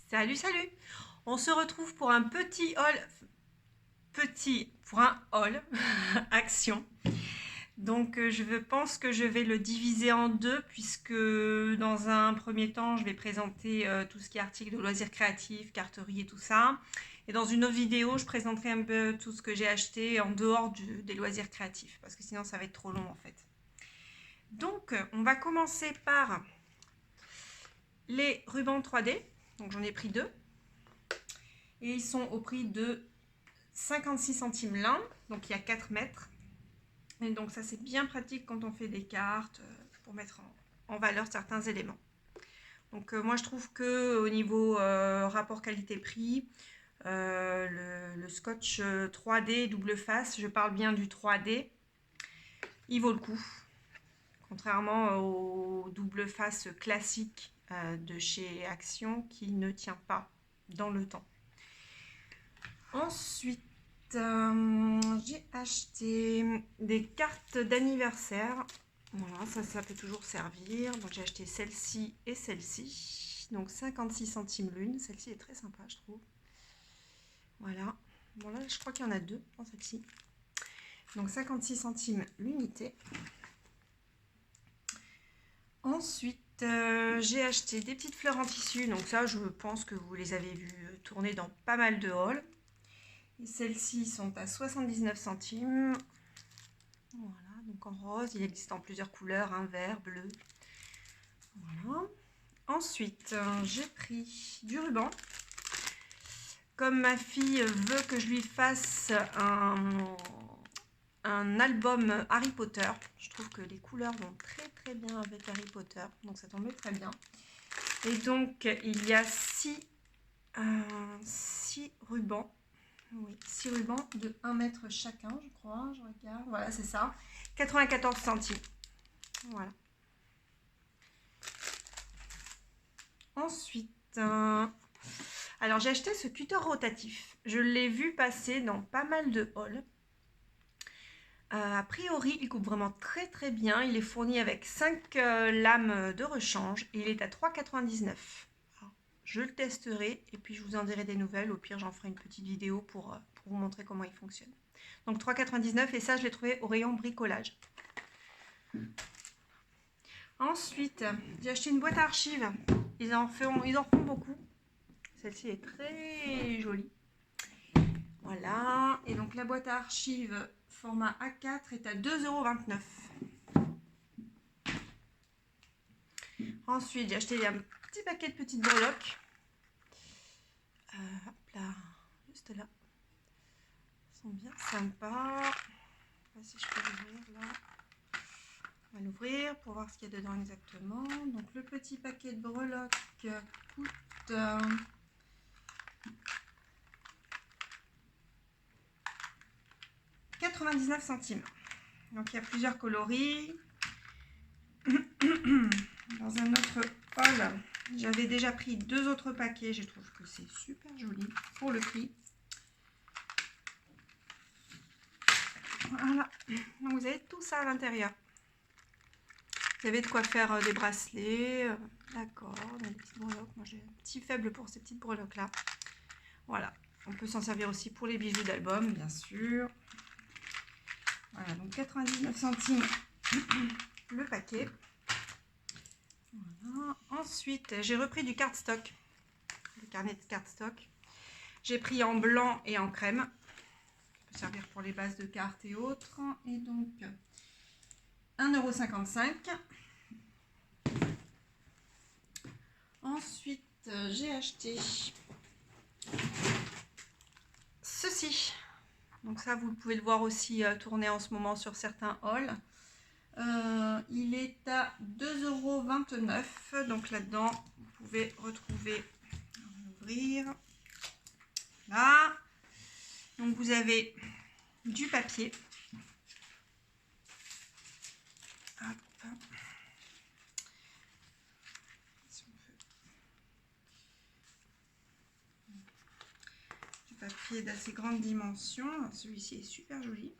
Salut, salut! On se retrouve pour un petit haul action. Donc je pense que je vais le diviser en deux puisque dans un premier temps je vais présenter tout ce qui est articles de loisirs créatifs, carterie et tout ça. Et dans une autre vidéo je présenterai un peu tout ce que j'ai acheté en dehors des loisirs créatifs parce que sinon ça va être trop long en fait. Donc on va commencer par les rubans 3D. Donc j'en ai pris deux. Et ils sont au prix de 56 centimes l'un, donc il y a 4 mètres. Et donc ça c'est bien pratique quand on fait des cartes pour mettre en valeur certains éléments. Donc moi je trouve que au niveau rapport qualité-prix, le scotch 3D double face, je parle bien du 3D, il vaut le coup. Contrairement au double face classique de chez Action qui ne tient pas dans le temps. Ensuite, j'ai acheté des cartes d'anniversaire. Voilà, ça peut toujours servir. Donc j'ai acheté celle-ci et celle-ci. Donc 56 centimes l'une. Celle-ci est très sympa, je trouve. Voilà. Bon là, je crois qu'il y en a deux dans celle-ci. Donc 56 centimes l'unité. Ensuite, j'ai acheté des petites fleurs en tissu. Donc ça, je pense que vous les avez vues tourner dans pas mal de hauls. Et celles-ci sont à 79 centimes. Voilà, donc en rose, il existe en plusieurs couleurs, un vert, bleu. Voilà. Ensuite, j'ai pris du ruban. Comme ma fille veut que je lui fasse un album Harry Potter, je trouve que les couleurs vont très bien avec Harry Potter, donc ça tombe très bien. Et donc, il y a 6 rubans. Oui, 6 rubans de 1 mètre chacun, je crois. Je regarde. Voilà, c'est ça. 94 centimes. Voilà. Ensuite, alors j'ai acheté ce cutter rotatif. Je l'ai vu passer dans pas mal de hauls. A priori, il coupe vraiment très bien. Il est fourni avec 5 lames de rechange et il est à 3,99 €. Je le testerai et puis je vous en dirai des nouvelles. Au pire, j'en ferai une petite vidéo pour vous montrer comment il fonctionne. Donc 3,99 € et ça, je l'ai trouvé au rayon bricolage. Ensuite, j'ai acheté une boîte à archives. Ils en font beaucoup. Celle-ci est très jolie. Voilà. Et donc la boîte à archives format A4 est à 2,29 €. Ensuite, j'ai acheté un petit paquet de petites breloques. Hop là, juste là. Elles sont bien sympas. Je sais pas si je peux l'ouvrir là. On va l'ouvrir pour voir ce qu'il y a dedans exactement. Donc le petit paquet de breloques coûte 99 centimes. Donc il y a plusieurs coloris. Dans un autre haul, j'avais déjà pris 2 autres paquets. Je trouve que c'est super joli pour le prix. Voilà. Donc vous avez tout ça à l'intérieur. Vous avez de quoi faire des bracelets. D'accord, des petites breloques. Moi j'ai un petit faible pour ces petites breloques là. Voilà. On peut s'en servir aussi pour les bijoux d'album, bien sûr. Voilà, donc 99 centimes le paquet. Voilà. Ensuite, j'ai repris du cardstock, le carnet de cardstock. J'ai pris en blanc et en crème. Ça peut servir pour les bases de cartes et autres. Et donc, 1,55 €. Ensuite, j'ai acheté ceci. Donc ça, vous pouvez le voir aussi tourner en ce moment sur certains hauls. Il est à 2,29 €. Donc là-dedans, vous pouvez retrouver, on va l'ouvrir, là. Donc vous avez du papier. Hop. Si on peut. Du papier d'assez grande dimension. Celui-ci est super joli.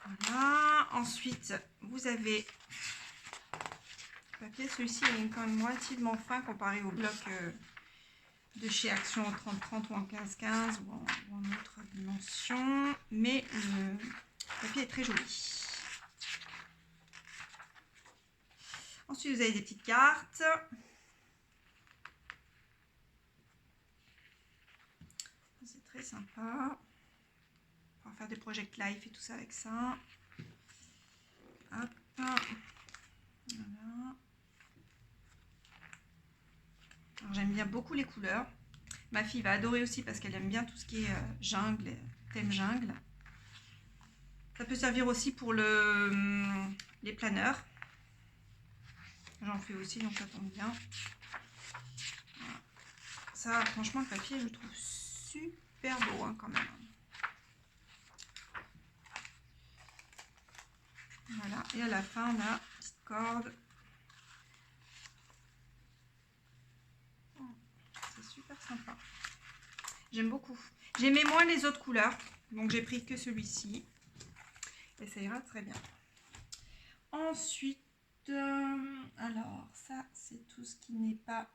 Voilà. Ensuite, vous avez Le papier, celui-ci est quand même relativement fin comparé au bloc de chez Action en 30-30 ou en 15-15 ou en autre dimension. Mais le papier est très joli. Ensuite, vous avez des petites cartes. C'est très sympa. On va faire des project life et tout ça avec ça. Hop. Voilà. Alors, j'aime bien beaucoup les couleurs. Ma fille va adorer aussi parce qu'elle aime bien tout ce qui est jungle, thème jungle. Ça peut servir aussi pour les planeurs. J'en fais aussi, donc ça tombe bien. Voilà. Ça, franchement, le papier, je le trouve super beau hein, quand même. Voilà, et à la fin, on a une petite corde. C'est super sympa. J'aime beaucoup. J'aimais moins les autres couleurs, donc j'ai pris que celui-ci. Et ça ira très bien. Ensuite, alors ça, c'est tout ce qui n'est pas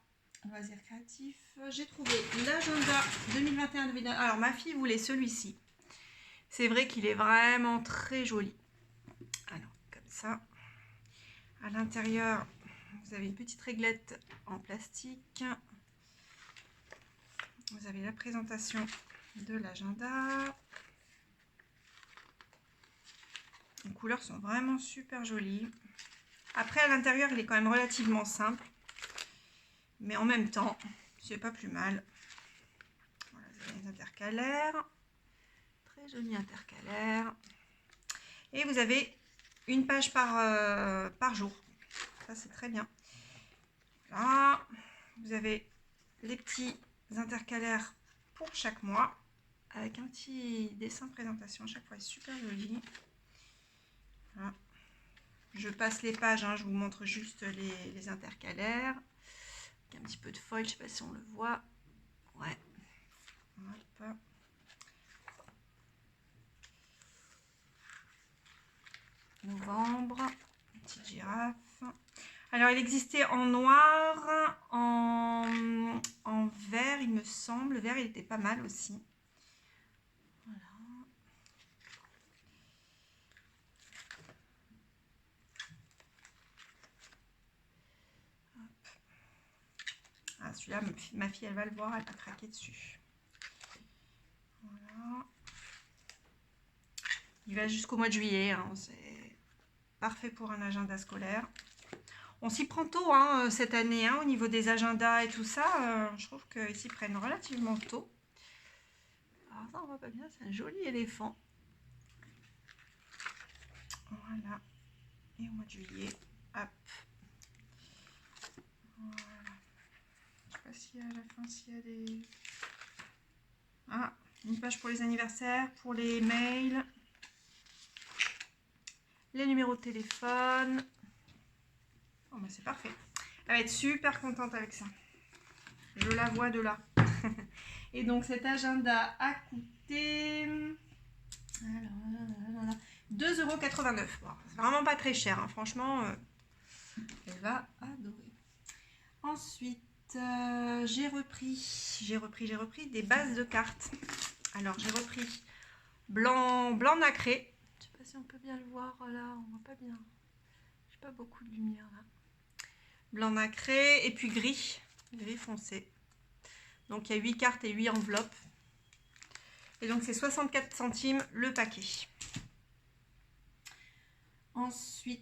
loisir créatif. J'ai trouvé l'agenda 2021-2022. Alors, ma fille voulait celui-ci. C'est vrai qu'il est vraiment très joli. Alors, comme ça. À l'intérieur, vous avez une petite réglette en plastique. Vous avez la présentation de l'agenda. Les couleurs sont vraiment super jolies. Après, à l'intérieur, il est quand même relativement simple. Mais en même temps, c'est pas plus mal. Voilà, vous avez les intercalaires. Très joli intercalaire. Et vous avez une page par jour. Ça, c'est très bien. Là, vous avez les petits intercalaires pour chaque mois. Avec un petit dessin de présentation. À chaque fois, super joli. Voilà. Je passe les pages, hein, je vous montre juste les intercalaires. Avec un petit peu de foil, je ne sais pas si on le voit. Ouais. Hop. Novembre, une petite girafe. Alors, il existait en noir, en vert, il me semble. Le vert, il était pas mal aussi. Voilà. Ah, celui-là, ma fille, elle va le voir, elle va craquer dessus. Voilà. Il va jusqu'au mois de juillet, hein, c'est parfait pour un agenda scolaire. On s'y prend tôt hein, cette année, hein, au niveau des agendas et tout ça. Je trouve qu'ils s'y prennent relativement tôt. Alors ça, on voit pas bien, c'est un joli éléphant. Voilà. Et au mois de juillet, hop. Voilà. Je sais pas si à la fin, s'il y a des... Ah, une page pour les anniversaires, pour les mails. Les numéros de téléphone. Oh, bah c'est parfait. Elle va être super contente avec ça. Je la vois de là. Et donc cet agenda a coûté 2,89 €. Bon, c'est vraiment pas très cher. Hein. Franchement, elle va adorer. Ensuite, j'ai repris des bases de cartes. Alors j'ai repris blanc nacré. Je sais pas si on peut bien le voir là. On voit pas bien. J'ai pas beaucoup de lumière là. Blanc nacré et puis gris foncé. Donc il y a 8 cartes et 8 enveloppes. Et donc c'est 64 centimes le paquet. Ensuite,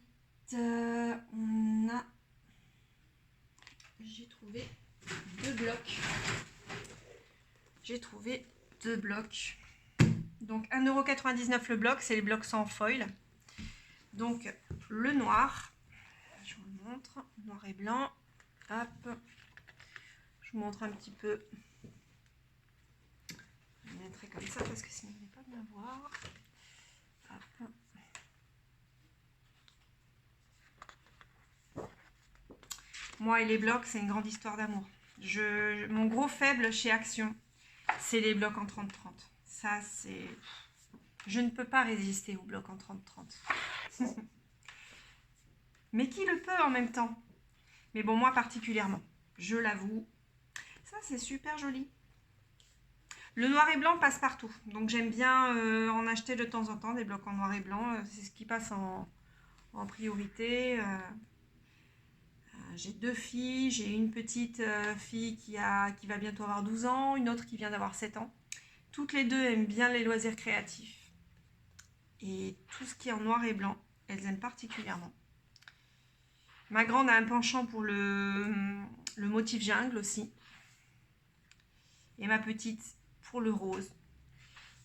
on a... J'ai trouvé deux blocs. Donc 1,99 € le bloc, c'est les blocs sans foil. Donc le noir, je vous le montre, noir et blanc. Hop, je vous montre un petit peu. Je le mettrai comme ça parce que sinon vous n'allez pas bien voir. Hop. Moi et les blocs, c'est une grande histoire d'amour. Mon gros faible chez Action, c'est les blocs en 30-30. Ça, c'est... Je ne peux pas résister aux blocs en 30-30. Mais qui le peut en même temps? Mais bon, moi particulièrement, je l'avoue. Ça, c'est super joli. Le noir et blanc passe partout. Donc j'aime bien en acheter de temps en temps des blocs en noir et blanc. C'est ce qui passe en priorité. J'ai 2 filles. J'ai une petite fille qui va bientôt avoir 12 ans. Une autre qui vient d'avoir 7 ans. Toutes les deux aiment bien les loisirs créatifs. Et tout ce qui est en noir et blanc, elles aiment particulièrement. Ma grande a un penchant pour le motif jungle aussi. Et ma petite pour le rose.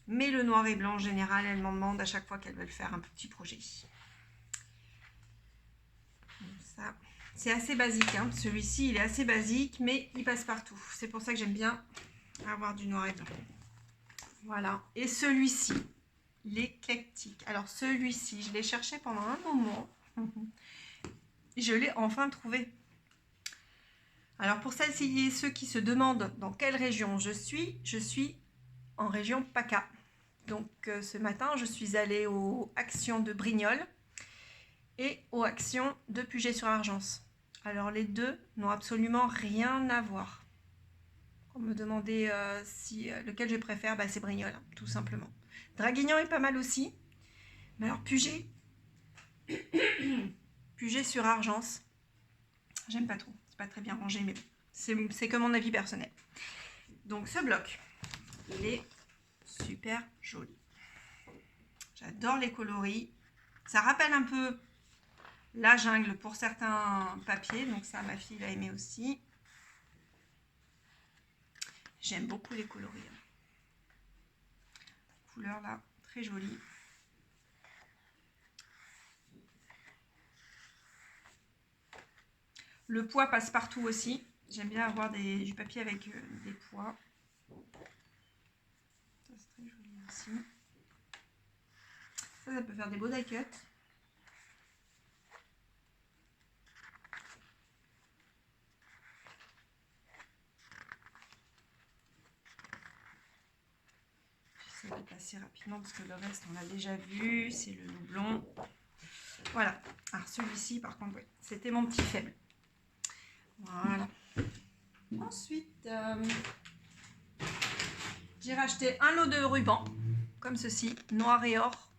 Mais le noir et blanc, en général, elle m'en demande à chaque fois qu'elles veulent faire un petit projet. Ça, c'est assez basique. Hein. Celui-ci, il est assez basique, mais il passe partout. C'est pour ça que j'aime bien avoir du noir et blanc. Voilà. Et celui-ci, l'éclectique. Alors celui-ci, je l'ai cherché pendant un moment. Je l'ai enfin trouvé. Alors pour celles et ceux qui se demandent dans quelle région je suis en région PACA. Donc ce matin, je suis allée aux actions de Brignoles et aux actions de Puget-sur-Argence. Alors les deux n'ont absolument rien à voir. On me demandait lequel je préfère, c'est Brignoles, hein, tout simplement. Draguignan est pas mal aussi. Mais alors Puget, Puget-sur-Argence, j'aime pas trop. C'est pas très bien rangé, mais c'est que mon avis personnel. Donc ce bloc, il est super joli. J'adore les coloris. Ça rappelle un peu la jungle pour certains papiers. Donc ça, ma fille l'a aimé aussi. J'aime beaucoup les coloris. Couleur là, très jolie. Le poids passe partout aussi. J'aime bien avoir du papier avec des poids. Ça, c'est très joli aussi. Ça peut faire des beaux die cuts. J'essaie de passer rapidement parce que le reste, on l'a déjà vu. C'est le doublon. Voilà. Alors celui-ci, par contre, oui, c'était mon petit faible. Voilà. Ensuite, j'ai racheté un lot de rubans, comme ceci, noir et or.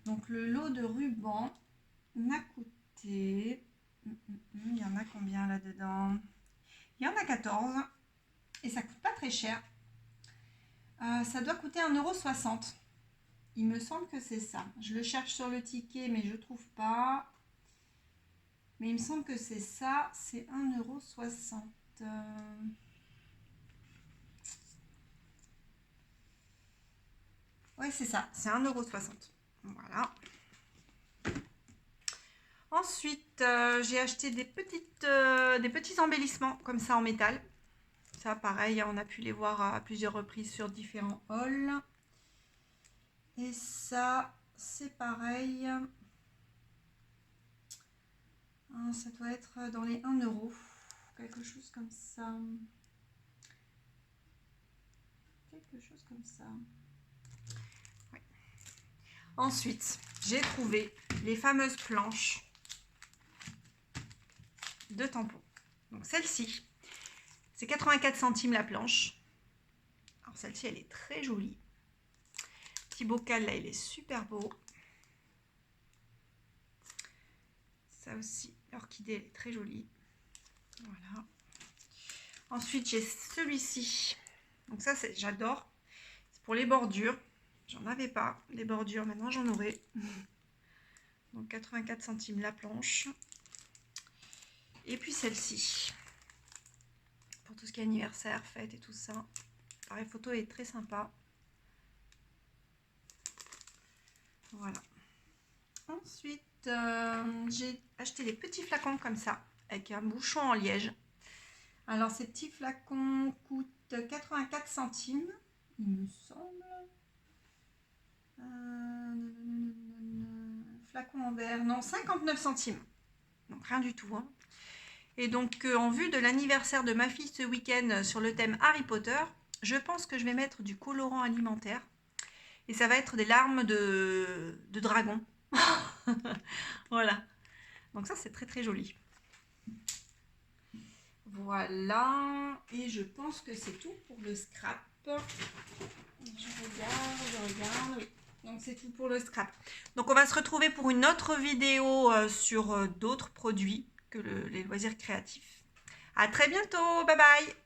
Donc le lot de rubans m'a coûté... Il y en a combien là-dedans? Il y en a 14 et ça coûte pas très cher. Ça doit coûter 1,60 €. Il me semble que c'est ça. Je le cherche sur le ticket mais je trouve pas. Mais il me semble que c'est ça. C'est 1,60 €. Oui, c'est ça. C'est 1,60 €. Voilà. Ensuite, j'ai acheté des petits embellissements comme ça en métal. Ça, pareil, on a pu les voir à plusieurs reprises sur différents hauls. Et ça, c'est pareil. Ça doit être dans les 1 €. Quelque chose comme ça. Quelque chose comme ça. Ouais. Ensuite, j'ai trouvé les fameuses planches de tampons. Donc celle-ci, c'est 84 centimes la planche. Alors celle-ci, elle est très jolie. Petit bocal là, il est super beau. Ça aussi, l'orchidée, elle est très jolie. Voilà. Ensuite, j'ai celui-ci. Donc ça, j'adore. C'est pour les bordures. J'en avais pas, les bordures. Maintenant, j'en aurai. Donc 84 centimes la planche. Et puis celle-ci. Pour tout ce qui est anniversaire, fête et tout ça. Pareil, photo est très sympa. Voilà. Ensuite, j'ai acheté des petits flacons comme ça, avec un bouchon en liège. Alors, ces petits flacons coûtent 84 centimes, il me semble. Flacon en verre, non, 59 centimes. Donc, rien du tout. Hein. Et donc, en vue de l'anniversaire de ma fille ce week-end sur le thème Harry Potter, je pense que je vais mettre du colorant alimentaire. Et ça va être des larmes de dragon. Voilà. Donc ça, c'est très très joli. Voilà, et je pense que c'est tout pour le scrap. Je regarde, oui. Donc c'est tout pour le scrap. Donc on va se retrouver pour une autre vidéo sur d'autres produits que les loisirs créatifs. À très bientôt, bye bye!